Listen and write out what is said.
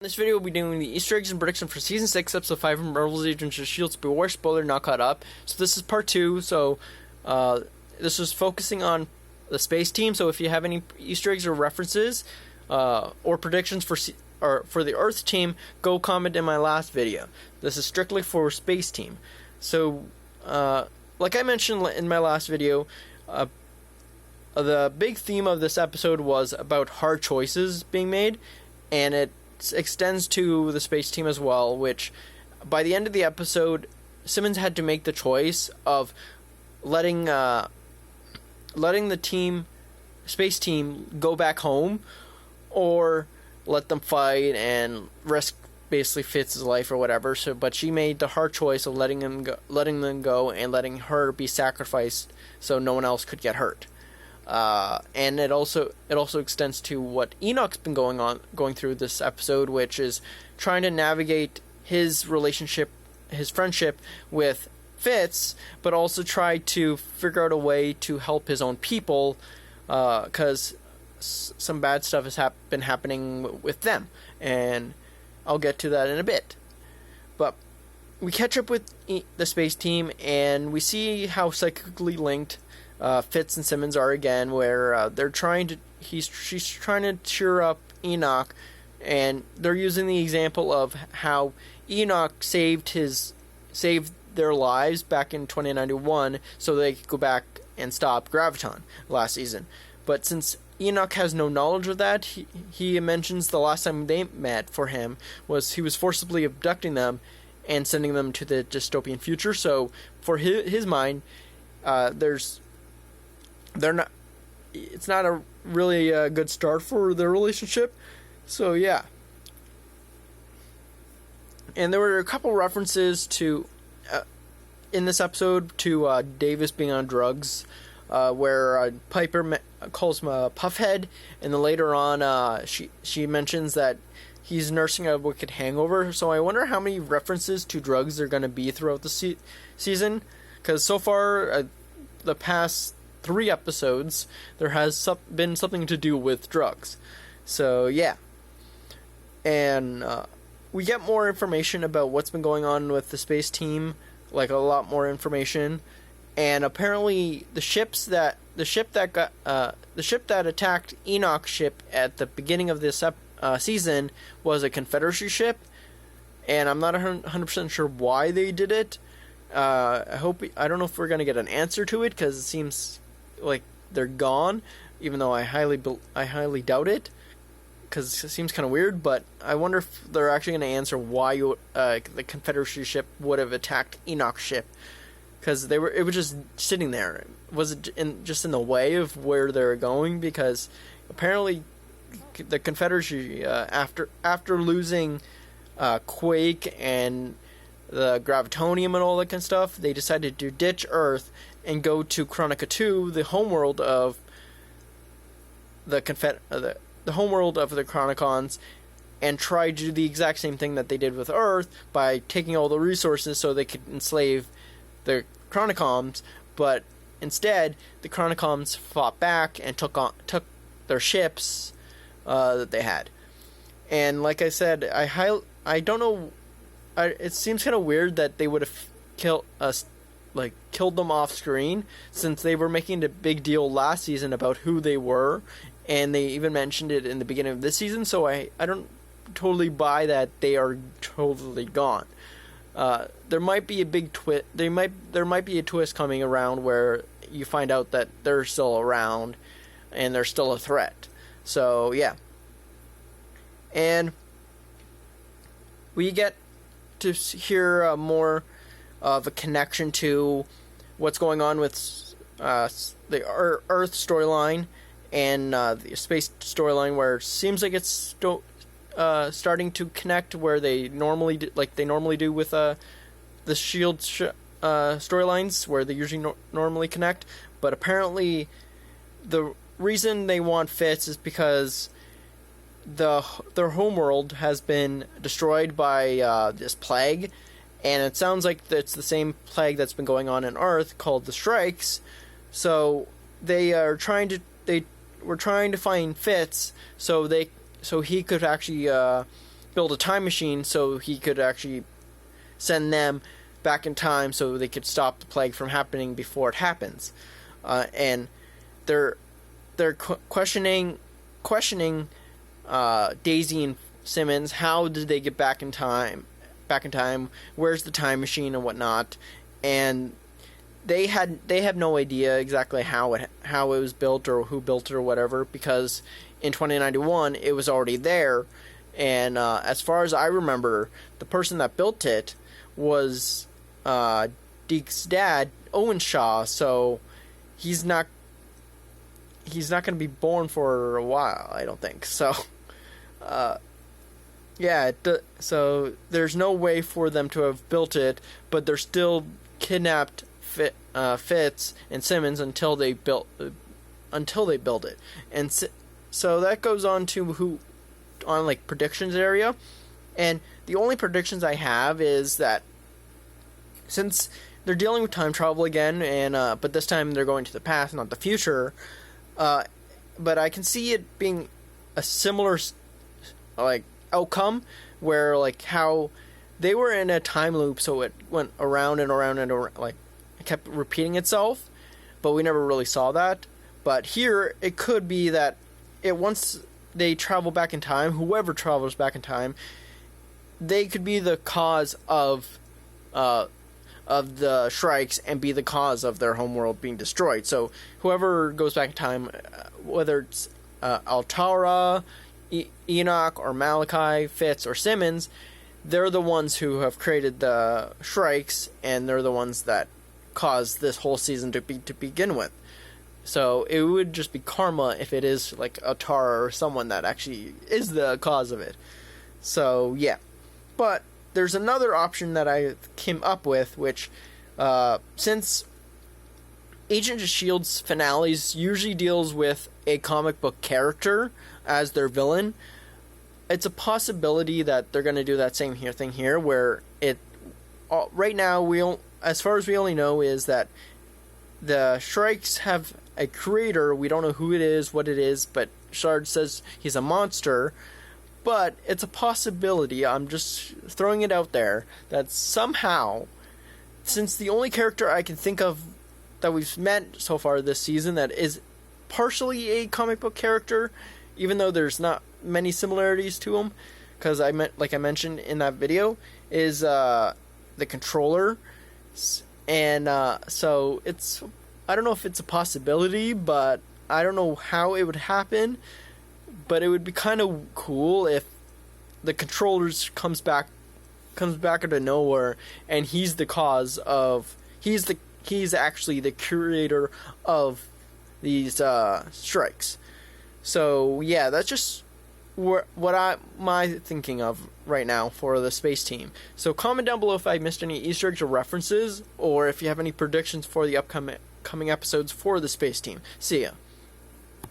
In this video, we'll be doing the Easter eggs and prediction for Season 6, Episode 5 of Marvel's Agents of S.H.I.E.L.D. Beware, spoiler, not caught up. So this is part 2, so this is focusing on the space team, so if you have any Easter eggs or references or predictions for the Earth team, go comment in my last video. This is strictly for space team. So, like I mentioned in my last video, the big theme of this episode was about hard choices being made, and it extends to the space team as well, which by the end of the episode, Simmons had to make the choice of letting the space team go back home, or let them fight and risk basically Fitz's life or whatever. So, but she made the hard choice of letting them go, and letting her be sacrificed so no one else could get hurt. And it also extends to what Enoch's been going through this episode, which is trying to navigate his friendship with Fitz, but also try to figure out a way to help his own people, because some bad stuff has been happening with them, and I'll get to that in a bit. But we catch up with the space team, and we see how psychically linked Fitz and Simmons are again, where she's trying to cheer up Enoch, and they're using the example of how Enoch saved their lives back in 2091 so they could go back and stop Graviton last season. But since Enoch has no knowledge of that, he mentions the last time they met for him was he was forcibly abducting them and sending them to the dystopian future. So for his mind, it's not a really good start for their relationship. So yeah. And there were a couple references to in this episode to Davis being on drugs, where Piper calls him a puffhead, and then later on she mentions that he's nursing a wicked hangover. So I wonder how many references to drugs there are going to be throughout the season, because so far the past 3 episodes there has been something to do with drugs. So yeah. And we get more information about what's been going on with the space team, like a lot more information. And apparently the ship that attacked Enoch's ship at the beginning of this season was a Confederacy ship, and I'm not 100% sure why they did it. I don't know if we're gonna get an answer to it, because it seems like they're gone, even though I highly doubt it, because it seems kind of weird. But I wonder if they're actually going to answer why the Confederacy ship would have attacked Enoch's ship, because it was just sitting there. Was it just in the way of where they were going? Because apparently the Confederacy, after losing Quake and the Gravitonium and all that kind of stuff, they decided to ditch Earth and go to Chronica 2, the homeworld of the homeworld of the Chronicons, and try to do the exact same thing that they did with Earth by taking all the resources so they could enslave the Chronicons. But instead, the Chronicons fought back and took their ships that they had. And like I said, I don't know. It seems kind of weird that they would have killed them off screen, since they were making a big deal last season about who they were, and they even mentioned it in the beginning of this season. So I don't totally buy that they are totally gone. There might be a big twist. There might be a twist coming around where you find out that they're still around and they're still a threat. So yeah. And we get to hear more of a connection to what's going on with the Earth storyline and the space storyline, where it seems like it's starting to connect where they normally do with the S.H.I.E.L.D. storylines, where they usually normally connect. But apparently the reason they want Fitz is because their homeworld has been destroyed by this plague, and it sounds like it's the same plague that's been going on Earth, called the strikes. So they were trying to find Fitz so he could actually build a time machine so he could actually send them back in time so they could stop the plague from happening before it happens. And they're questioning Daisy and Simmons. How did they get back in time? Where's the time machine and whatnot? And they have no idea exactly how it was built or who built it or whatever, because in 2091 it was already there. And as far as I remember, the person that built it was Deke's dad, Owen Shaw. So he's not going to be born for a while, I don't think. So so there's no way for them to have built it, but they're still kidnapped Fitz and Simmons until they build it. And so that goes on to like predictions area. And the only predictions I have is that since they're dealing with time travel again, and but this time they're going to the past, not the future, but I can see it being a similar like outcome, where like how they were in a time loop, so it went around and around and around, like it kept repeating itself, but we never really saw that. But here it could be that once they travel back in time, whoever travels back in time, they could be the cause of the Shrikes and be the cause of their homeworld being destroyed. So whoever goes back in time, whether it's Altara, Enoch, or Malachi, Fitz, or Simmons, they're the ones who have created the Shrikes, and they're the ones that caused this whole season to begin with. So it would just be karma if it is like Altara or someone that actually is the cause of it. So yeah, but there's another option that I came up with, which since Agent of S.H.I.E.L.D.'s finales usually deals with a comic book character as their villain, it's a possibility that they're going to do that same thing here, where right now as far as we only know is that the Shrikes have a creator. We don't know who it is, what it is, but Shard says he's a monster. But it's a possibility, I'm just throwing it out there, that somehow, since the only character I can think of that we've met so far this season that is partially a comic book character, even though there's not many similarities to him, because like I mentioned in that video, is the Controller. And so I don't know if it's a possibility, but I don't know how it would happen. But it would be kind of cool if the Controllers comes back out of nowhere, and he's the cause of he's actually the curator of these strikes. So yeah, that's just what I'm thinking of right now for the space team. So comment down below if I missed any Easter eggs or references, or if you have any predictions for the upcoming episodes for the space team. See ya.